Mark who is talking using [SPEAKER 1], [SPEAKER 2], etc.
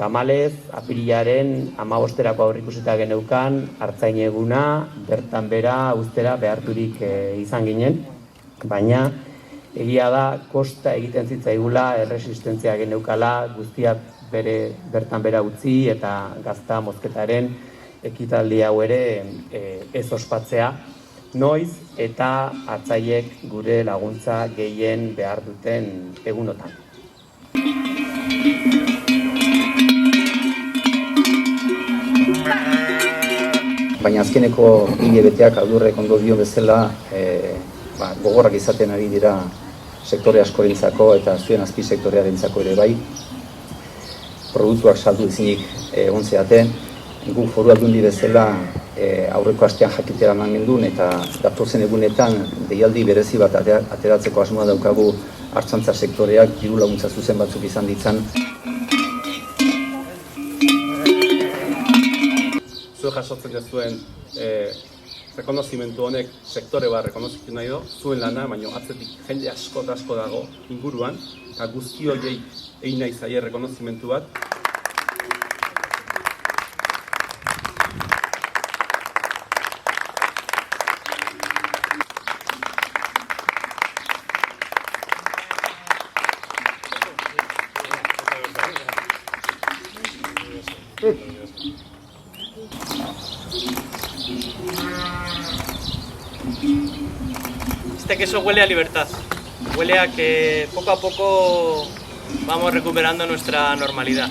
[SPEAKER 1] Tamalez, apirilaren 15erako aurreikusita geneukan, Artzain eguna, bertan bera, ustera beharturik izan ginen, baina egia da, kosta egiten zitzaigula, erresistentzia geneukala, guztia bertan bera utzi eta Gazta mozketaren ekitaldi hau ere ez ospatzea, noiz eta Artzaiek gure laguntza gehien behar duten egunotan. Baina azkeneko hilabeteak aldurrek ondo dio bezala gogorrak izaten ari dira sektore askorentzako eta zuen azpisektorearentzako ere bai. Produktuak saldu ezinik egon zeaten, guk Foru Aldundi bezala aurreko astean jakitera eman gendun eta datozen egunetan deialdi berezi bat ateratzeko asmoa daukagu artzaintza sektoreak diru laguntza zuzen batzuk izan ditzan.
[SPEAKER 2] Zuek jasotzen duzuen rekonozimentu honek sektore bat rekonozitu nahi du, zuen lana, baina atzetik jende asko dago inguruan, eta guzti horiei egin nahi zaie rekonozimentu bat.
[SPEAKER 3] Este queso huele a libertad, huele a que poco a poco vamos recuperando nuestra normalidad.